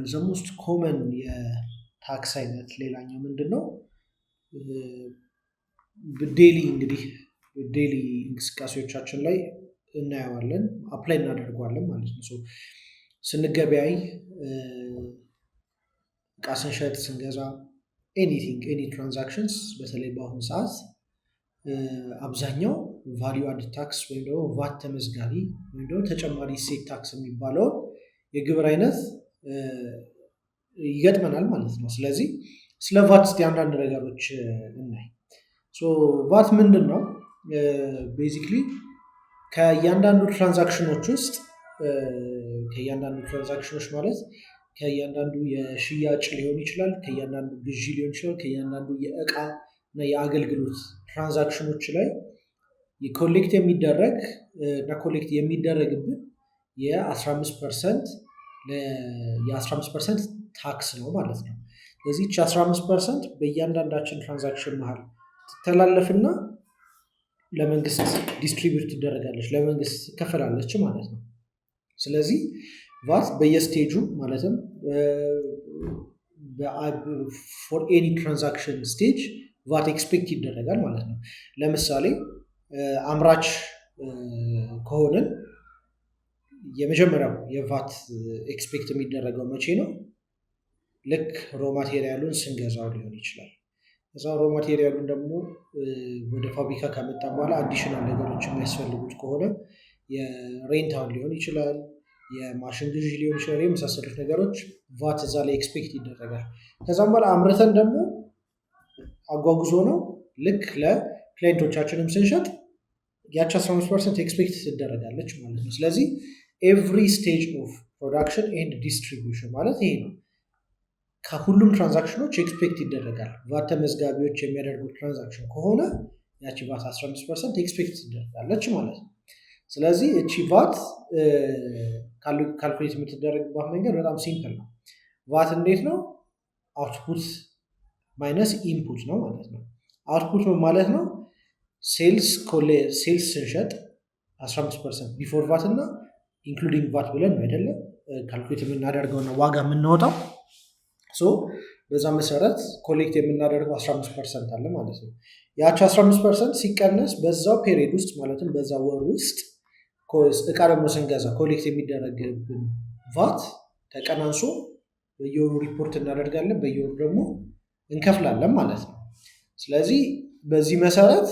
the most common የታክስ አይነት ሌላኛው ምንድነው? ዴሊ እንግዲህ ዴሊ እንቅስቃሴዎቻችን ላይ እናየዋለን አፕላይ እናደርገዋለን ማለት ነው። ሶ ስንገበያይ እቃ ስንሸጥ ስንገዛ ኤኒቲንግ ኤኒ ትራንዛክሽንስ በተለይ በአሁኑ ሰዓት አብዛኛው ቫሊዩ አድ ታክስ ወይም ደግሞ ቫት ተመዝጋቢ ወይም ደግሞ ተጨማሪ እሴት ታክስ የሚባለውን የግብር አይነት ይገጥመናል ማለት ነው። ስለዚህ ስለ ቫት እስቲ አንዳንድ ነገሮች እናይ። ሶ ቫት ምንድን ነው? ቤዚክሊ ከእያንዳንዱ ትራንዛክሽኖች ውስጥ ከእያንዳንዱ ትራንዛክሽኖች ማለት ከእያንዳንዱ የሽያጭ ሊሆን ይችላል፣ ከእያንዳንዱ ግዢ ሊሆን ይችላል፣ ከእያንዳንዱ የእቃ እና የአገልግሎት ትራንዛክሽኖች ላይ ኮሌክት የሚደረግ እና ኮሌክት የሚደረግብን የ15% ታክስ ነው ማለት ነው። ስለዚህ 15% በእያንዳንዳችን ትራንዛክሽን መሀል ትተላለፍና ለመንግስት ዲስትሪቢዩት ትደረጋለች፣ ለመንግስት ትከፈላለች ማለት ነው። ስለዚህ ቫት በየስቴጁ ማለትም ፎር ኤኒ ትራንዛክሽን ስቴጅ ቫት ኤክስፔክት ይደረጋል ማለት ነው። ለምሳሌ አምራች ከሆንን የመጀመሪያው የቫት ኤክስፔክት የሚደረገው መቼ ነው? ልክ ሮ ማቴሪያሉን ስንገዛው ሊሆን ይችላል። እዛ ሮ ማቴሪያሉን ደግሞ ወደ ፋብሪካ ከመጣ በኋላ አዲሽናል ነገሮች የሚያስፈልጉት ከሆነ የሬንታል ሊሆን ይችላል፣ የማሽን ግዢ ሊሆን ይችላል፣ የመሳሰሉት ነገሮች ቫት እዛ ላይ ኤክስፔክት ይደረጋል። ከዛም በኋላ አምርተን ደግሞ አጓጉዞ ነው ልክ ለክላይንቶቻችንም ስንሸጥ ያቺ 15% ኤክስፔክት ትደረጋለች ማለት ነው። ስለዚህ ኤቭሪ ስቴጅ ኦፍ ፕሮዳክሽን ኤንድ ዲስትሪቢዩሽን ማለት ይሄ ነው። ከሁሉም ትራንዛክሽኖች ኤክስፔክት ይደረጋል። ቫት ተመዝጋቢዎች የሚያደርጉት ትራንዛክሽን ከሆነ ያቺ ቫት 15% ኤክስፔክት ትደረጋለች ማለት ነው። ስለዚህ እቺ ቫት ካልኩሌት የምትደረግባት መንገድ በጣም ሲምፕል ነው። ቫት እንዴት ነው? አውትፑት ማይነስ ኢንፑት ነው ማለት ነው። አውትፑት ማለት ነው ሴልስ ስንሸጥ 15% ቢፎር ቫት እና ኢንክሉዲንግ ቫት ብለን አይደለም ካልኩሌት የምናደርገውና ዋጋ የምናወጣው። ሶ በዛ መሰረት ኮሌክት የምናደርገው 15% አለ ማለት ነው። ያቺ 15% ሲቀነስ በዛው ፔሪድ ውስጥ ማለትም በዛ ወር ውስጥ እቃ ደግሞ ስንገዛ ኮሌክት የሚደረግብን ቫት ተቀናንሶ በየወሩ ሪፖርት እናደርጋለን፣ በየወሩ ደግሞ እንከፍላለን ማለት ነው። ስለዚህ በዚህ መሰረት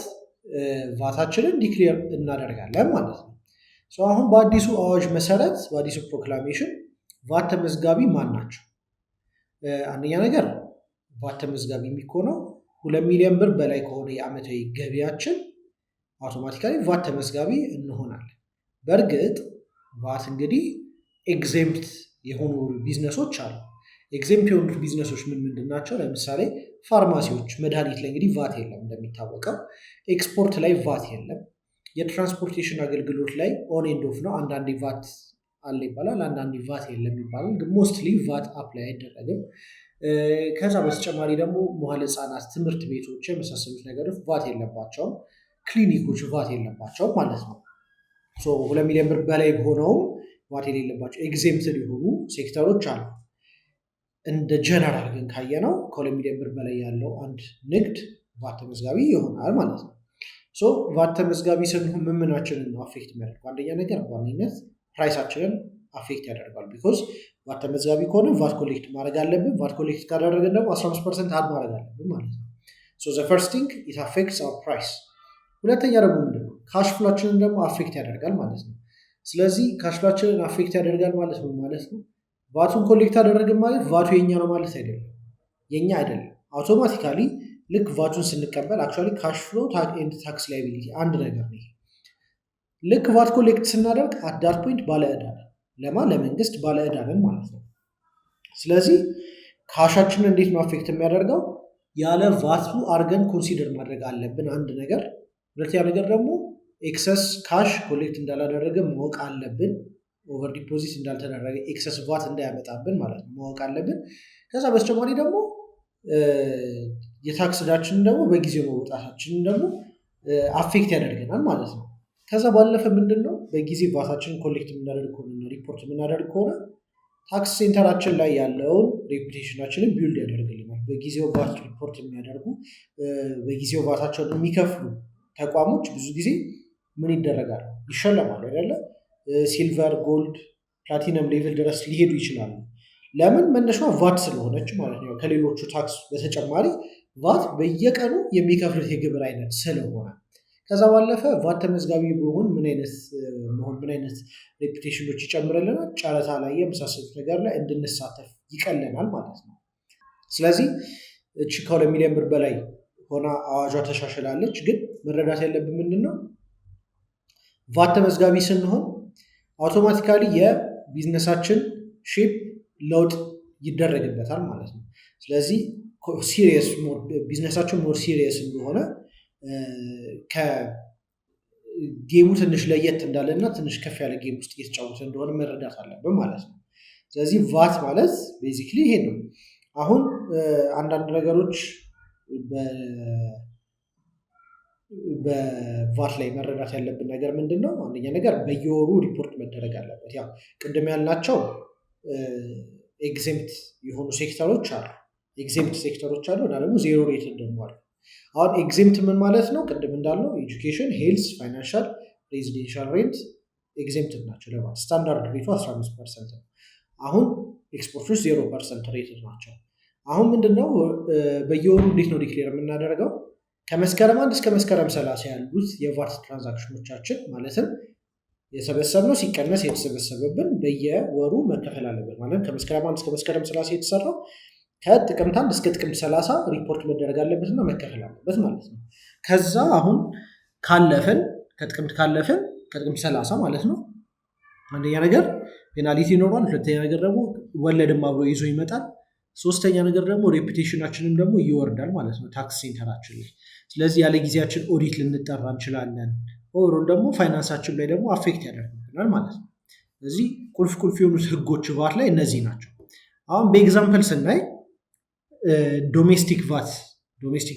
ቫታችንን ዲክሌር እናደርጋለን ማለት ነው። አሁን በአዲሱ አዋጅ መሰረት በአዲሱ ፕሮክላሜሽን ቫት ተመዝጋቢ ማን ናቸው? አንደኛ ነገር ቫት ተመዝጋቢ የሚሆነው 2 ሚሊዮን ብር በላይ ከሆነ የዓመታዊ ገቢያችን አውቶማቲካሊ ቫት ተመዝጋቢ እንሆናለን። በእርግጥ ቫት እንግዲህ ኤግዜምፕት የሆኑ ቢዝነሶች አሉ። ኤግዜምፕት የሆኑት ቢዝነሶች ምንድን ናቸው? ለምሳሌ ፋርማሲዎች፣ መድኃኒት ላይ እንግዲህ ቫት የለም እንደሚታወቀው። ኤክስፖርት ላይ ቫት የለም። የትራንስፖርቴሽን አገልግሎት ላይ ኦን ኤንድ ኦፍ ነው። አንዳንዴ ቫት አለ ይባላል፣ አንዳንዴ ቫት የለም ይባላል። ግን ሞስትሊ ቫት አፕላይ አይደረግም። ከዛ በተጨማሪ ደግሞ መዋዕለ ሕፃናት ትምህርት ቤቶች የመሳሰሉት ነገሮች ቫት የለባቸውም። ክሊኒኮች ቫት የለባቸውም ማለት ነው። 2 ሚሊዮን ብር በላይ ሆነውም ቫት የሌለባቸው ኤግዜምፕትድ የሆኑ ሴክተሮች አሉ። እንደ ጀነራል ግን ካየነው ከ2 ሚሊዮን ብር በላይ ያለው አንድ ንግድ ቫት ተመዝጋቢ ይሆናል ማለት ነው። ቫት ተመዝጋቢ ስንሆን ምናችንን ነው አፌክት የሚያደርገው? አንደኛ ነገር በዋነኝነት ፕራይሳችንን አፌክት ያደርጋል። ቢኮዝ ቫት ተመዝጋቢ ከሆነ ቫት ኮሌክት ማድረግ አለብን። ቫት ኮሌክት ካደረግን ደግሞ 15% አድ ማድረግ አለብን ማለት ነው። ዘ ፈርስት ቲንግ ኢት አፌክትስ አወር ፕራይስ። ሁለተኛ ደግሞ ምንድነው? ካሽ ፍሎአችንን ደግሞ አፌክት ያደርጋል ማለት ነው። ስለዚህ ካሽ ፍሎአችንን አፌክት ያደርጋል ማለት ነው ቫቱን ኮሌክት አደረግን ማለት ቫቱ የኛ ነው ማለት አይደለም። የኛ አይደለም። አውቶማቲካሊ ልክ ቫቱን ስንቀበል አክቹዋሊ ካሽ ፍሎ ኤንድ ታክስ ላይቢሊቲ አንድ ነገር ነው። ልክ ቫት ኮሌክት ስናደርግ አት ዳት ፖይንት ባለ ዕዳ ነን። ለመንግስት ባለ ዕዳ ነን ማለት ነው። ስለዚህ ካሻችንን እንዴት ነው አፌክት የሚያደርገው? ያለ ቫቱ አርገን ኮንሲደር ማድረግ አለብን አንድ ነገር። ሁለተኛ ነገር ደግሞ ኤክሰስ ካሽ ኮሌክት እንዳላደረገ ማወቅ አለብን። ኦቨር ዲፖዚት እንዳልተደረገ ኤክሰስ ቫት እንዳያመጣብን ማለት ነው ማወቅ አለብን። ከዛ በተጨማሪ ደግሞ የታክስ ዕዳችንን ደግሞ በጊዜው መውጣታችንን ደግሞ አፌክት ያደርገናል ማለት ነው። ከዛ ባለፈ ምንድነው በጊዜ ቫታችንን ኮሌክት የምናደርግ ከሆነ ሪፖርት የምናደርግ ከሆነ ታክስ ሴንተራችን ላይ ያለውን ሬፑቴሽናችንን ቢልድ ያደርግልናል። በጊዜው ቫት ሪፖርት የሚያደርጉ በጊዜው ቫታቸውን የሚከፍሉ ተቋሞች ብዙ ጊዜ ምን ይደረጋል? ይሸለማሉ አይደለ? ሲልቨር፣ ጎልድ፣ ፕላቲነም ሌቭል ድረስ ሊሄዱ ይችላሉ። ለምን? መነሻዋ ቫት ስለሆነች ማለት ነው። ከሌሎቹ ታክስ በተጨማሪ ቫት በየቀኑ የሚከፍሉት የግብር አይነት ስለሆነ ከዛ ባለፈ ቫት ተመዝጋቢ በሆን ምን አይነት ሬፑቴሽኖች ይጨምርልናል? ጨረታ ላይ የመሳሰሉት ነገር ላይ እንድንሳተፍ ይቀለናል ማለት ነው። ስለዚህ እቺ ከ2 ሚሊዮን ብር በላይ ሆና አዋጇ ተሻሽላለች። ግን መረዳት ያለብን ምንድን ነው? ቫት ተመዝጋቢ ስንሆን አውቶማቲካሊ የቢዝነሳችን ሼፕ ለውጥ ይደረግበታል ማለት ነው። ስለዚህ ቢዝነሳችን ሞር ሲሪየስ እንደሆነ ከጌሙ ትንሽ ለየት እንዳለና ትንሽ ከፍ ያለ ጌም ውስጥ እየተጫወተ እንደሆነ መረዳት አለብን ማለት ነው። ስለዚህ ቫት ማለት ቤዚክሊ ይሄ ነው። አሁን አንዳንድ ነገሮች በቫት ላይ መረዳት ያለብን ነገር ምንድን ነው? አንደኛ ነገር በየወሩ ሪፖርት መደረግ አለበት። ያው ቅድም ያልናቸው ኤግዜምት የሆኑ ሴክተሮች አሉ፣ እና ደግሞ ዜሮ ሬትድ ደግሞ አሉ። አሁን ኤግዜምት ምን ማለት ነው? ቅድም እንዳለው ኤጁኬሽን፣ ሄልስ፣ ፋይናንሻል፣ ሬዚደንሻል ሬንት ኤግዜምት ናቸው ለማለት። ስታንዳርድ ሬቱ 15% ነው። አሁን ኤክስፖርቶች 0% ሬትድ ናቸው። አሁን ምንድነው በየወሩ እንዴት ነው ዲክሌር የምናደርገው? ከመስከረም 1 እስከ መስከረም 30 ያሉት የቫት ትራንዛክሽኖቻችን ማለትም የሰበሰብነው ሲቀነስ የተሰበሰበብን በየወሩ መከፈል አለበት ማለት ከመስከረም 1 እስከ መስከረም 30 የተሰራው ከጥቅምት 1 እስከ ጥቅምት 30 ሪፖርት መደረግ አለበትና መከፈል አለበት ማለት ነው። ከዛ አሁን ከጥቅምት ካለፍን ከጥቅምት 30 ማለት ነው አንደኛ ነገር ፔናልቲ ይኖራል። ሁለተኛ ነገር ደግሞ ወለድም አብሮ ይዞ ይመጣል። ሶስተኛ ነገር ደግሞ ሬፑቴሽናችንም ደግሞ ይወርዳል ማለት ነው ታክስ ሴንተራችን ላይ። ስለዚህ ያለ ጊዜያችን ኦዲት ልንጠራ እንችላለን። ኦቨሮል ደግሞ ፋይናንሳችን ላይ ደግሞ አፌክት ያደርግብናል ማለት ነው። ስለዚህ ቁልፍ የሆኑት ህጎች ቫት ላይ እነዚህ ናቸው። አሁን በኤግዛምፕል ስናይ ዶሜስቲክ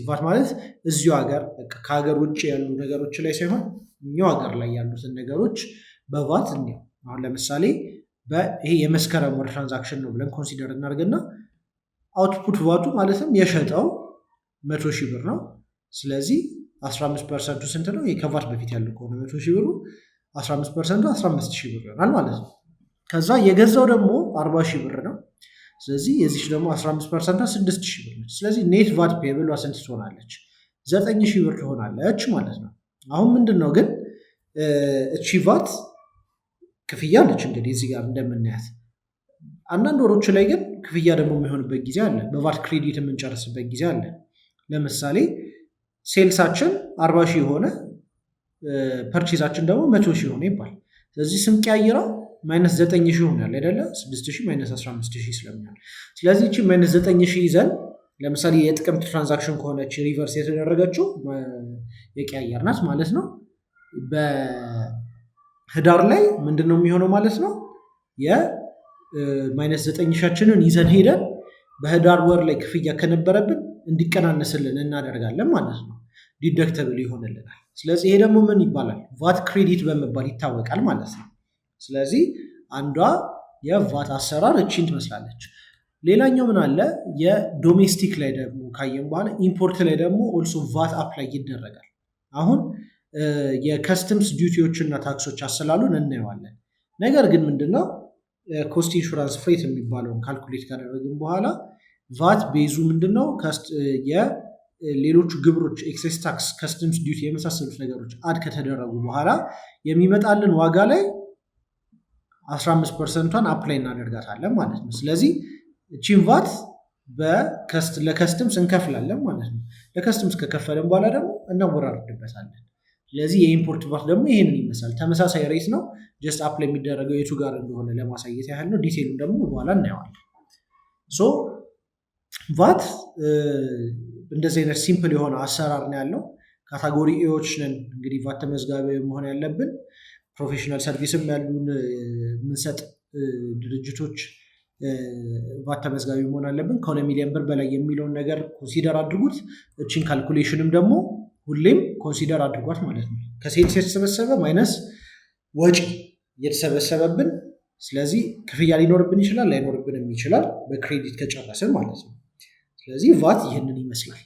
ቫት ማለት እዚሁ ሀገር ከሀገር ውጭ ያሉ ነገሮች ላይ ሳይሆን እኛው ሀገር ላይ ያሉትን ነገሮች በቫት እንዲያው አሁን ለምሳሌ ይሄ የመስከረም ወር ትራንዛክሽን ነው ብለን ኮንሲደር እናደርግና አውትፑት ቫቱ ማለትም የሸጠው 100,000 ብር ነው። ስለዚህ 15% ስንት ነው? ከቫት በፊት ያለው ከሆነ 100,000 ብሩ 15% 15,000 ብር ይሆናል ማለት ነው። ከዛ የገዛው ደግሞ 40,000 ብር ነው። ስለዚህ የዚህ ደግሞ 15% 6,000 ብር ነች። ስለዚህ ኔት ቫት ፔብል ስንት ትሆናለች? 9,000 ብር ትሆናለች ማለት ነው። አሁን ምንድነው ግን እቺ ቫት ክፍያ ነች እንግዲህ እዚህ ጋር እንደምናያት። አንዳንድ ወሮች ላይ ግን ክፍያ ደግሞ የሚሆንበት ጊዜ አለ። በቫት ክሬዲት የምንጨርስበት ጊዜ አለ። ለምሳሌ ሴልሳችን 40,000 የሆነ ፐርቼዛችን ደግሞ 100,000 ሆነ ይባል። ስለዚህ ስንቀያይረው -9,000 ይሆናል አይደለ? 6,000 -15,000 ስለሚሆን ስለዚህ እቺ -9,000 ይዘን ለምሳሌ የጥቅምት ትራንዛክሽን ከሆነች ሪቨርስ የተደረገችው የቀያየርናት ማለት ነው። በህዳር ላይ ምንድነው የሚሆነው ማለት ነው? -9,000ችንን ይዘን ሄደን በህዳር ወር ላይ ክፍያ ከነበረብን እንዲቀናነስልን እናደርጋለን ማለት ነው። ዲደክተብል ይሆንልናል። ስለዚህ ይሄ ደግሞ ምን ይባላል? ቫት ክሬዲት በመባል ይታወቃል ማለት ነው። ስለዚህ አንዷ የቫት አሰራር እቺን ትመስላለች። ሌላኛው ምን አለ? የዶሜስቲክ ላይ ደግሞ ካየን በኋላ ኢምፖርት ላይ ደግሞ ኦልሶ ቫት አፕላይ ይደረጋል። አሁን የከስተምስ ዲዩቲዎችና ታክሶች አሰላሉን እናየዋለን። ነገር ግን ምንድነው ኮስት ኢንሹራንስ ፍሬት የሚባለውን ካልኩሌት ካደረግን በኋላ ቫት ቤዙ ምንድነው የሌሎቹ ግብሮች ኤክሴስ ታክስ፣ ከስተምስ ዲዩቲ የመሳሰሉት ነገሮች አድ ከተደረጉ በኋላ የሚመጣልን ዋጋ ላይ 15%ን አፕላይ እናደርጋታለን ማለት ነው። ስለዚህ እቺን ቫት ለከስተምስ እንከፍላለን ማለት ነው። ለከስተምስ ከከፈለን በኋላ ደግሞ እናወራርድበታለን። ስለዚህ የኢምፖርት ቫት ደግሞ ይሄንን ይመስላል። ተመሳሳይ ሬት ነው። ጀስት አፕላይ የሚደረገው የቱ ጋር እንደሆነ ለማሳየት ያህል ነው። ዲቴሉን ደግሞ በኋላ እናየዋለን። ሶ ቫት እንደዚህ አይነት ሲምፕል የሆነ አሰራር ነው ያለው። ካታጎሪ ኤዎች ነን እንግዲህ ቫት ተመዝጋቢ መሆን ያለብን። ፕሮፌሽናል ሰርቪስም ያሉን የምንሰጥ ድርጅቶች ቫት ተመዝጋቢ መሆን አለብን። ከ2 ሚሊዮን ብር በላይ የሚለውን ነገር ኮንሲደር አድርጉት። እቺን ካልኩሌሽንም ደግሞ ሁሌም ኮንሲደር አድርጓት ማለት ነው። ከሴልስ የተሰበሰበ ማይነስ ወጪ የተሰበሰበብን ስለዚህ ክፍያ ሊኖርብን ይችላል ላይኖርብንም ይችላል በክሬዲት ከጨረስን ማለት ነው። ስለዚህ ቫት ይህንን ይመስላል።